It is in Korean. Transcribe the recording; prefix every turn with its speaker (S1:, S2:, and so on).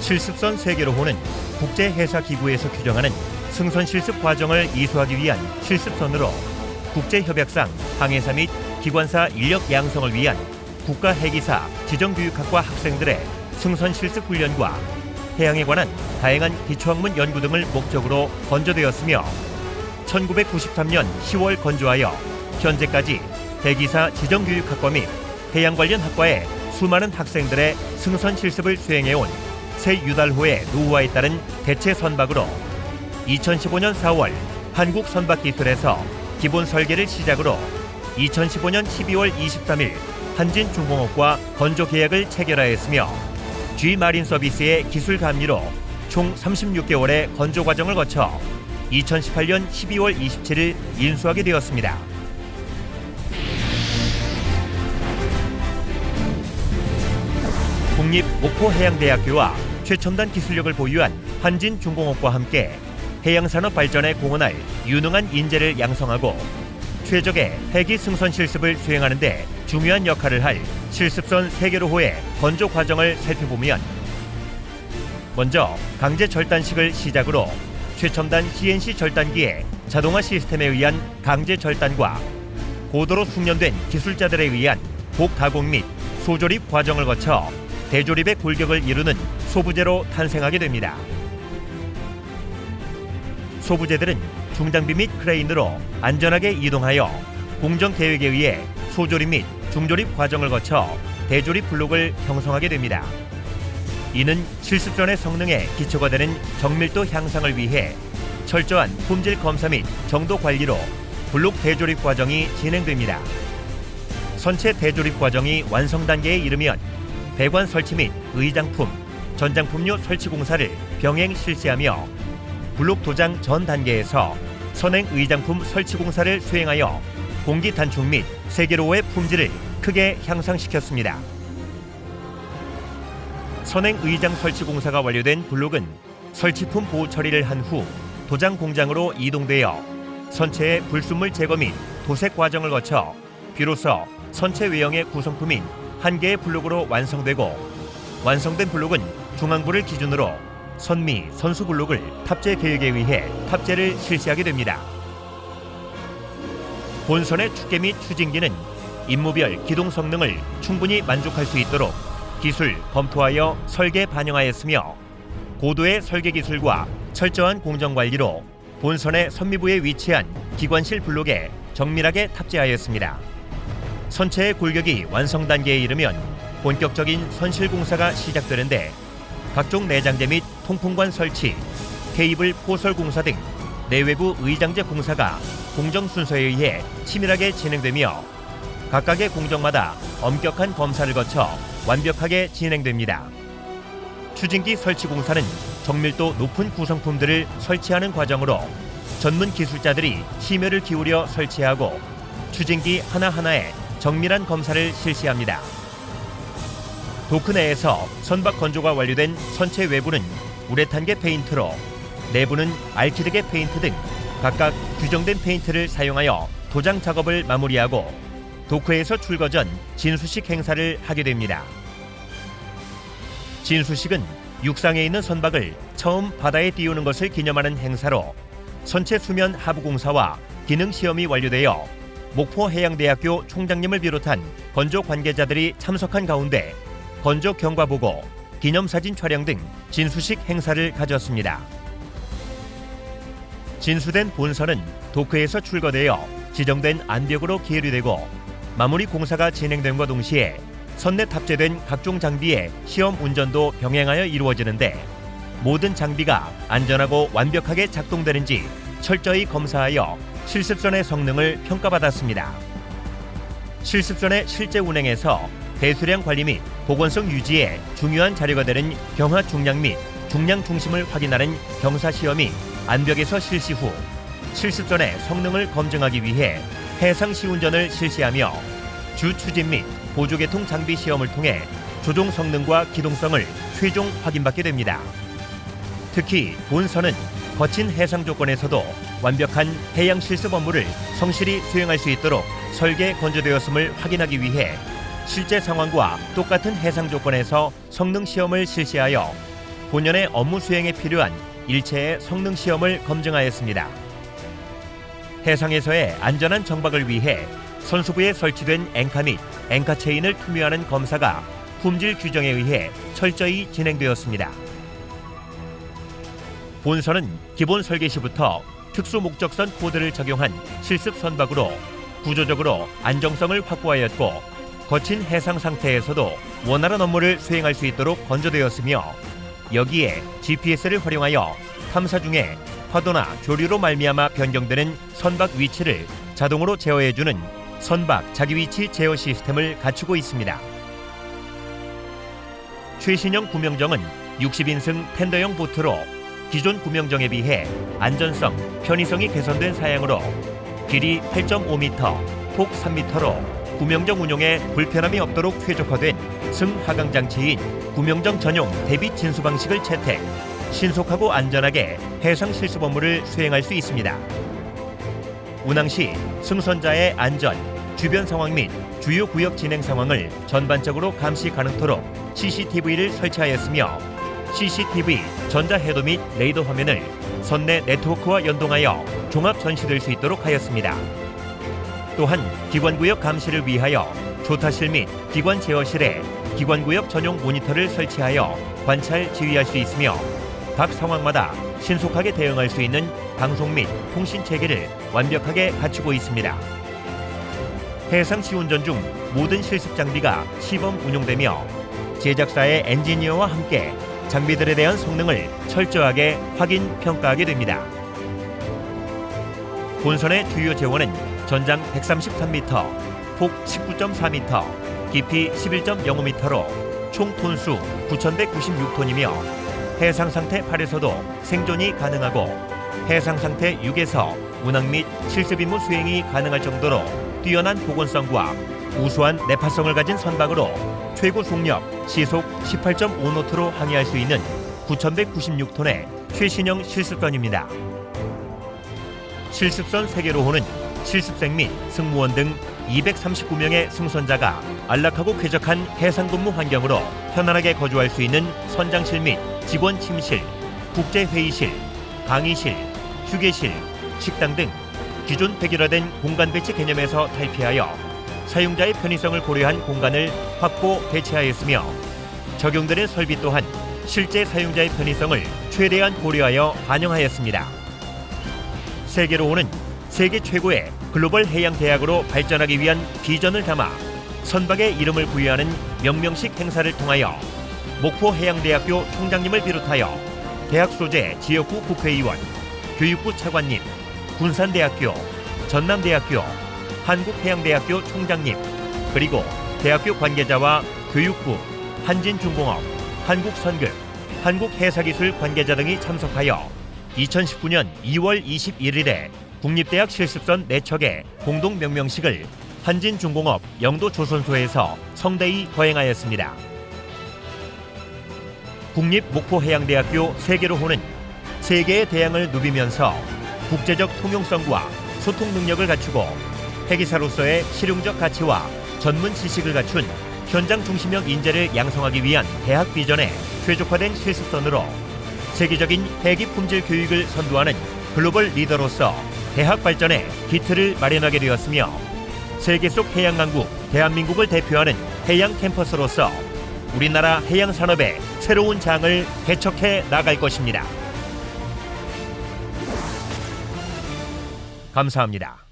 S1: 실습선 세계로호는 국제해사기구에서 규정하는 승선 실습 과정을 이수하기 위한 실습선으로 국제협약상 항해사 및 기관사 인력 양성을 위한 국가해기사 지정교육학과 학생들의 승선 실습 훈련과 해양에 관한 다양한 기초학문 연구 등을 목적으로 건조되었으며 1993년 10월 건조하여 현재까지 해기사 지정교육학과 및 해양 관련 학과의 수많은 학생들의 승선 실습을 수행해온 새 유달호의 노후화에 따른 대체 선박으로 2015년 4월 한국선박기술에서 기본 설계를 시작으로 2015년 12월 23일 한진중공업과 건조 계약을 체결하였으며 G마린서비스의 기술 감리로 총 36개월의 건조 과정을 거쳐 2018년 12월 27일 인수하게 되었습니다. 국립목포해양대학교와 최첨단 기술력을 보유한 한진중공업과 함께 해양산업 발전에 공헌할 유능한 인재를 양성하고 최적의 해기 승선 실습을 수행하는 데 중요한 역할을 할 실습선 세계로호의 건조 과정을 살펴보면 먼저 강제 절단식을 시작으로 최첨단 CNC 절단기의 자동화 시스템에 의한 강제 절단과 고도로 숙련된 기술자들에 의한 복가공 및 소조립 과정을 거쳐 대조립의 골격을 이루는 소부제로 탄생하게 됩니다. 소부제들은 중장비 및 크레인으로 안전하게 이동하여 공정 계획에 의해 소조립 및 중조립 과정을 거쳐 대조립 블록을 형성하게 됩니다. 이는 실습선의 성능에 기초가 되는 정밀도 향상을 위해 철저한 품질 검사 및 정도 관리로 블록 대조립 과정이 진행됩니다. 선체 대조립 과정이 완성 단계에 이르면 배관 설치 및 의장품, 전장품류 설치 공사를 병행 실시하며 블록 도장 전 단계에서 선행 의장품 설치 공사를 수행하여 공기 단축 및 세계로호의 품질을 크게 향상시켰습니다. 선행 의장 설치 공사가 완료된 블록은 설치품 보호 처리를 한 후 도장 공장으로 이동되어 선체의 불순물 제거 및 도색 과정을 거쳐 비로소 선체 외형의 구성품인 한 개의 블록으로 완성되고 완성된 블록은 중앙부를 기준으로 선미, 선수 블록을 탑재 계획에 의해 탑재를 실시하게 됩니다. 본선의 축계 및 추진기는 임무별 기동 성능을 충분히 만족할 수 있도록 기술 검토하여 설계 반영하였으며 고도의 설계 기술과 철저한 공정 관리로 본선의 선미부에 위치한 기관실 블록에 정밀하게 탑재하였습니다. 선체의 골격이 완성 단계에 이르면 본격적인 선실 공사가 시작되는데 각종 내장재 및 통풍관 설치, 케이블 포설 공사 등 내외부 의장재 공사가 공정 순서에 의해 치밀하게 진행되며 각각의 공정마다 엄격한 검사를 거쳐 완벽하게 진행됩니다. 추진기 설치 공사는 정밀도 높은 구성품들을 설치하는 과정으로 전문 기술자들이 심혈을 기울여 설치하고 추진기 하나하나에 정밀한 검사를 실시합니다. 도크 내에서 선박 건조가 완료된 선체 외부는 우레탄계 페인트로, 내부는 알키드계 페인트 등 각각 규정된 페인트를 사용하여 도장 작업을 마무리하고 도크에서 출거 전 진수식 행사를 하게 됩니다. 진수식은 육상에 있는 선박을 처음 바다에 띄우는 것을 기념하는 행사로 선체 수면 하부 공사와 기능 시험이 완료되어 목포해양대학교 총장님을 비롯한 건조 관계자들이 참석한 가운데 건조 경과 보고, 기념사진 촬영 등 진수식 행사를 가졌습니다. 진수된 본선은 도크에서 출거되어 지정된 안벽으로 계류되고 마무리 공사가 진행됨과 동시에 선내 탑재된 각종 장비의 시험 운전도 병행하여 이루어지는데 모든 장비가 안전하고 완벽하게 작동되는지 철저히 검사하여 실습선의 성능을 평가받았습니다. 실습선의 실제 운행에서 배수량 관리 및 보건성 유지에 중요한 자료가 되는 경하 중량 및 중량 중심을 확인하는 경사 시험이 안벽에서 실시 후 실습선의 성능을 검증하기 위해 해상 시운전을 실시하며 주 추진 및 보조계통 장비 시험을 통해 조종 성능과 기동성을 최종 확인받게 됩니다. 특히 본선은 거친 해상 조건에서도 완벽한 해양 실습 업무를 성실히 수행할 수 있도록 설계 건조되었음을 확인하기 위해 실제 상황과 똑같은 해상 조건에서 성능 시험을 실시하여 본연의 업무 수행에 필요한 일체의 성능 시험을 검증하였습니다. 해상에서의 안전한 정박을 위해 선수부에 설치된 앵카 및 앵카 체인을 투미하는 검사가 품질 규정에 의해 철저히 진행되었습니다. 본선은 기본 설계 시부터 특수 목적선 코드를 적용한 실습 선박으로 구조적으로 안정성을 확보하였고, 거친 해상 상태에서도 원활한 업무를 수행할 수 있도록 건조되었으며, 여기에 GPS를 활용하여 탐사 중에 파도나 조류로 말미암아 변경되는 선박 위치를 자동으로 제어해주는 선박 자기위치 제어 시스템을 갖추고 있습니다. 최신형 구명정은 60인승 텐더형 보트로 기존 구명정에 비해 안전성, 편의성이 개선된 사양으로 길이 8.5m, 폭 3m로 구명정 운용에 불편함이 없도록 최적화된 승하강 장치인 구명정 전용 대비 진수 방식을 채택, 신속하고 안전하게 해상 실습 업무를 수행할 수 있습니다. 운항 시 승선자의 안전, 주변 상황 및 주요 구역 진행 상황을 전반적으로 감시 가능토록 CCTV를 설치하였으며, CCTV, 전자해도 및 레이더 화면을 선내 네트워크와 연동하여 종합 전시될 수 있도록 하였습니다. 또한 기관구역 감시를 위하여 조타실 및 기관 제어실에 기관구역 전용 모니터를 설치하여 관찰 지휘할 수 있으며, 각 상황마다 신속하게 대응할 수 있는 방송 및 통신 체계를 완벽하게 갖추고 있습니다. 해상 시운전 중 모든 실습 장비가 시범 운용되며, 제작사의 엔지니어와 함께 장비들에 대한 성능을 철저하게 확인, 평가하게 됩니다. 본선의 주요 제원은 전장 133m, 폭 19.4m, 깊이 11.05m로 총 톤수 9,196톤이며 해상 상태 8에서도 생존이 가능하고 해상 상태 6에서 운항 및 실습 임무 수행이 가능할 정도로 뛰어난 보건성과 우수한 내파성을 가진 선박으로 최고 속력 시속 18.5노트로 항해할 수 있는 9,196톤의 최신형 실습선입니다. 실습선 세계로호는 실습생 및 승무원 등 239명의 승선자가 안락하고 쾌적한 해상 근무 환경으로 편안하게 거주할 수 있는 선장실 및 직원 침실, 국제회의실, 강의실, 휴게실, 식당 등 기존 백일화된 공간 배치 개념에서 탈피하여 사용자의 편의성을 고려한 공간을 확보 배치하였으며, 적용되는 설비 또한 실제 사용자의 편의성을 최대한 고려하여 반영하였습니다. 세계로호는 세계 최고의 글로벌 해양 대학으로 발전하기 위한 비전을 담아 선박의 이름을 부여하는 명명식 행사를 통하여 목포해양대학교 총장님을 비롯하여 대학 소재 지역구 국회의원, 교육부 차관님, 군산대학교, 전남대학교, 한국해양대학교 총장님, 그리고 대학교 관계자와 교육부, 한진중공업, 한국선급, 한국해사기술 관계자 등이 참석하여 2019년 2월 21일에 국립대학 실습선 4척의 공동 명명식을 한진중공업 영도조선소에서 성대히 거행하였습니다. 국립목포해양대학교 세계로호는 세계의 대양을 누비면서 국제적 통용성과 소통 능력을 갖추고 해기사로서의 실용적 가치와 전문 지식을 갖춘 현장 중심형 인재를 양성하기 위한 대학 비전에 최적화된 실습선으로 세계적인 해기 품질 교육을 선도하는 글로벌 리더로서 대학 발전에 기틀을 마련하게 되었으며, 세계 속 해양 강국 대한민국을 대표하는 해양 캠퍼스로서 우리나라 해양 산업의 새로운 장을 개척해 나갈 것입니다. 감사합니다.